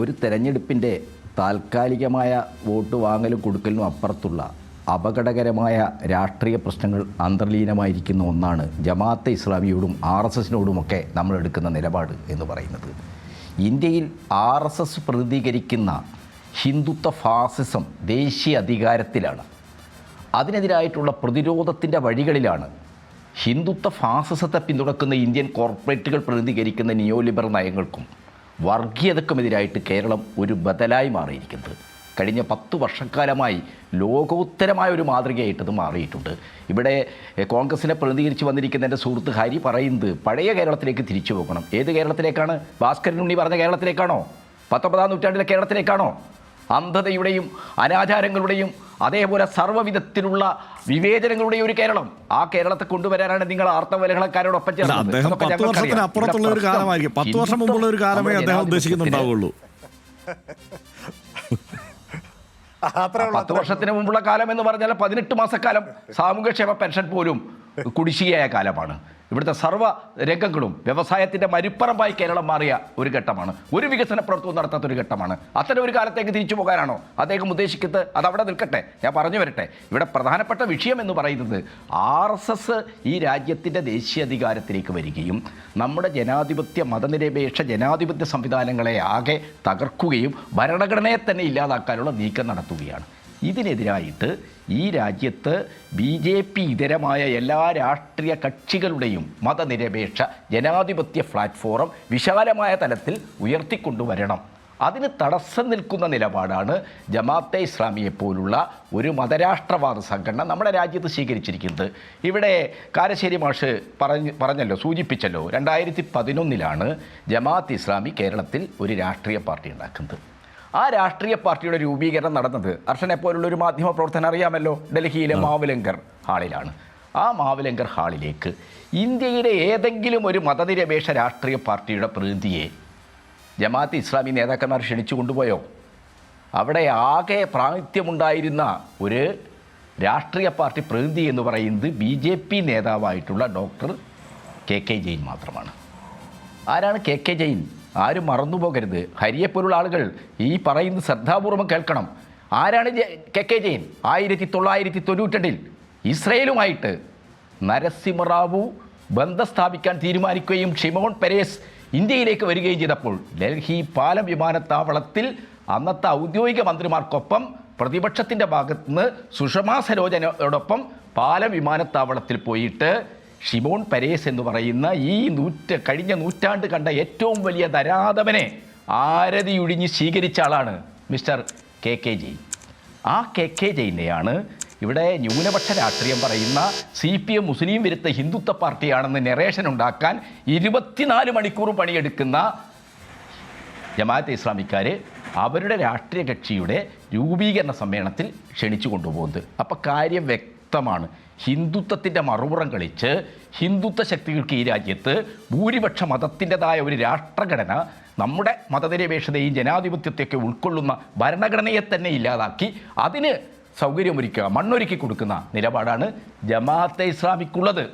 ഒരു തെരഞ്ഞെടുപ്പിൻ്റെ താൽക്കാലികമായ വോട്ട് വാങ്ങലും കൊടുക്കലിനും അപ്പുറത്തുള്ള അപകടകരമായ രാഷ്ട്രീയ പ്രശ്നങ്ങൾ അന്തർലീനമായിരിക്കുന്ന ഒന്നാണ് ജമാഅത്തെ ഇസ്ലാമിയോടും RSSനോടുമൊക്കെ നമ്മൾ എടുക്കുന്ന നിലപാട് എന്ന് പറയുന്നത്. ഇന്ത്യയിൽ RSS പ്രതിനിധീകരിക്കുന്ന ഹിന്ദുത്വ ഫാസിസം ദേശീയ അധികാരത്തിലാണ്. അതിനെതിരായിട്ടുള്ള പ്രതിരോധത്തിൻ്റെ വഴികളിലാണ് ഹിന്ദുത്വ ഫാസിസത്തെ പിന്തുണക്കുന്ന ഇന്ത്യൻ കോർപ്പറേറ്റുകൾ പ്രതിനിധീകരിക്കുന്ന നിയോ ലിബറൽ നയങ്ങൾക്കും വർഗീയതക്കുമെതിരായിട്ട് കേരളം ഒരു ബദലായി മാറിയിരിക്കുന്നത്. കഴിഞ്ഞ 10 വർഷക്കാലമായി ലോകോത്തരമായ ഒരു മാതൃകയായിട്ടത് മാറിയിട്ടുണ്ട്. ഇവിടെ കോൺഗ്രസിനെ പ്രതിനിധീകരിച്ച് വന്നിരിക്കുന്ന എൻ്റെ സുഹൃത്ത് ഹരി പറയുന്നത് പഴയ കേരളത്തിലേക്ക് തിരിച്ചു പോകണം. ഏത് കേരളത്തിലേക്കാണ്? ഭാസ്കരൻ ഉണ്ണി പറഞ്ഞ കേരളത്തിലേക്കാണോ? 19-ാം നൂറ്റാണ്ടിലെ കേരളത്തിലേക്കാണോ? അന്ധതയുടെയും അനാചാരങ്ങളുടെയും അതേപോലെ സർവ്വവിധത്തിലുള്ള വിവേചനങ്ങളുടെയും ഒരു കേരളം. ആ കേരളത്തെ കൊണ്ടുവരാനാണ് നിങ്ങൾ ആർത്തവലഹളക്കാരോടൊപ്പം ചേർന്നത്. 10 വർഷത്തിന് അപ്പുറത്തുള്ള ഒരു കാലമായിരിക്കും. 10 വർഷം മുമ്പുള്ള ഒരു കാലമേ അദ്ദേഹം ഉദ്ദേശിക്കുന്നുണ്ടാവുള്ളൂ. 10 വർഷത്തിന് മുമ്പുള്ള കാലം എന്ന് പറഞ്ഞാൽ 18 മാസക്കാലം സാമൂഹ്യക്ഷേമ പെൻഷൻ പോലും കുടിശ്ശികയായ കാലമാണ്. ഇവിടുത്തെ സർവ്വ രംഗങ്ങളും വ്യവസായത്തിൻ്റെ മരുപ്പറമ്പായി കേരളം മാറിയ ഒരു ഘട്ടമാണ്. ഒരു വികസന പ്രവർത്തനവും നടത്താത്ത ഒരു ഘട്ടമാണ്. അത്തരം ഒരു കാലത്തേക്ക് തിരിച്ചു പോകാനാണോ അദ്ദേഹം ഉദ്ദേശിക്കുന്നത്? അതവിടെ നിൽക്കട്ടെ, ഞാൻ പറഞ്ഞു വരട്ടെ. ഇവിടെ പ്രധാനപ്പെട്ട വിഷയം എന്ന് പറയുന്നത് RSS ഈ രാജ്യത്തിൻ്റെ ദേശീയ അധികാരത്തിലേക്ക് വരികയും നമ്മുടെ ജനാധിപത്യ മതനിരപേക്ഷ ജനാധിപത്യ സംവിധാനങ്ങളെ ആകെ തകർക്കുകയും ഭരണഘടനയെ തന്നെ ഇല്ലാതാക്കാനുള്ള നീക്കം നടത്തുകയാണ്. ഇതിനെതിരായിട്ട് ഈ രാജ്യത്ത് BJP ഇതരമായ എല്ലാ രാഷ്ട്രീയ കക്ഷികളുടെയും മതനിരപേക്ഷ ജനാധിപത്യ പ്ലാറ്റ്ഫോം വിശാലമായ തലത്തിൽ ഉയർത്തിക്കൊണ്ടുവരണം. അതിന് തടസ്സം നിൽക്കുന്ന നിലപാടാണ് ജമാഅത്തെ ഇസ്ലാമിയെപ്പോലുള്ള ഒരു മതരാഷ്ട്രവാദ സംഘടന നമ്മുടെ രാജ്യത്ത് സ്വീകരിച്ചിരിക്കുന്നത്. ഇവിടെ കാരശ്ശേരി മാഷ് പറഞ്ഞല്ലോ, സൂചിപ്പിച്ചല്ലോ, 2011 ജമാഅത്ത് ഇസ്ലാമി കേരളത്തിൽ ഒരു രാഷ്ട്രീയ പാർട്ടി ഉണ്ടാക്കുന്നത്. ആ രാഷ്ട്രീയ പാർട്ടിയുടെ രൂപീകരണം നടന്നത് അർഷനെ പോലുള്ള ഒരു മാധ്യമ പ്രവർത്തനം അറിയാമല്ലോ, ഡൽഹിയിലെ മാവലങ്കർ ഹാളിലാണ്. ആ മാവലങ്കർ ഹാളിലേക്ക് ഇന്ത്യയിലെ ഏതെങ്കിലും ഒരു മതനിരപേക്ഷ രാഷ്ട്രീയ പാർട്ടിയുടെ പ്രതിനിധിയെ ജമാഅത്ത് ഇസ്ലാമി നേതാക്കന്മാർ ക്ഷണിച്ചു കൊണ്ടുപോയോ? അവിടെ ആകെ പ്രാതിനിധ്യമുണ്ടായിരുന്ന ഒരു രാഷ്ട്രീയ പാർട്ടി പ്രതിനിധി എന്ന് പറയുന്നത് BJP നേതാവായിട്ടുള്ള ഡോക്ടർ KK ജെയിൻ മാത്രമാണ്. ആരാണ് KK ജെയിൻ? ആരും മറന്നുപോകരുത്. ഹരിയെപ്പോലുള്ള ആളുകൾ ഈ പറയുന്നത് ശ്രദ്ധാപൂർവം കേൾക്കണം. ആരാണ് KK ജെയിൻ? 1990 ഇസ്രയേലുമായിട്ട് നരസിംഹറാവു ബന്ധം സ്ഥാപിക്കാൻ തീരുമാനിക്കുകയും ഷിമോൺ പെരേസ് ഇന്ത്യയിലേക്ക് വരികയും ചെയ്തപ്പോൾ ഡൽഹി പാലം വിമാനത്താവളത്തിൽ അന്നത്തെ ഔദ്യോഗിക മന്ത്രിമാർക്കൊപ്പം പ്രതിപക്ഷത്തിൻ്റെ ഭാഗത്തുനിന്ന് സുഷമാ സ്വരാജിനോടൊപ്പം പാലം വിമാനത്താവളത്തിൽ പോയിട്ട് ഷിമോൺ പെരേസ് എന്ന് പറയുന്ന ഈ കഴിഞ്ഞ നൂറ്റാണ്ട് കണ്ട ഏറ്റവും വലിയ ധരാധമനെ ആരതിയൊഴിഞ്ഞ് സ്വീകരിച്ച ആളാണ് മിസ്റ്റർ KK ജെയിൻ. ആ KK ജെയിനെയാണ് ഇവിടെ ന്യൂനപക്ഷ രാഷ്ട്രീയം പറയുന്ന CPM മുസ്ലിം വിരുദ്ധ ഹിന്ദുത്വ പാർട്ടിയാണെന്ന് നെറേഷൻ ഉണ്ടാക്കാൻ 24 മണിക്കൂറും പണിയെടുക്കുന്ന ജമാഅത്തെ ഇസ്ലാമിക്കാർ അവരുടെ രാഷ്ട്രീയ കക്ഷിയുടെ രൂപീകരണ സമ്മേളനത്തിൽ ക്ഷണിച്ചു കൊണ്ടുപോകുന്നത്. അപ്പോൾ കാര്യം വ്യക്തമാണ്. ഹിന്ദുത്വത്തിൻ്റെ മറുപുറം കളിച്ച് ഹിന്ദുത്വ ശക്തികൾക്ക് ഈ രാജ്യത്ത് ഭൂരിപക്ഷ മതത്തിൻ്റെതായ ഒരു രാഷ്ട്രഘടന, നമ്മുടെ മതനിരപേക്ഷതയും ജനാധിപത്യത്തെയൊക്കെ ഉൾക്കൊള്ളുന്ന ഭരണഘടനയെ തന്നെ ഇല്ലാതാക്കി അതിന് സൗകര്യമൊരുക്കുക, മണ്ണൊരുക്കി കൊടുക്കുന്ന നിലപാടാണ് ജമാഅത്തെ ഇസ്ലാമിക്കുള്ളത്.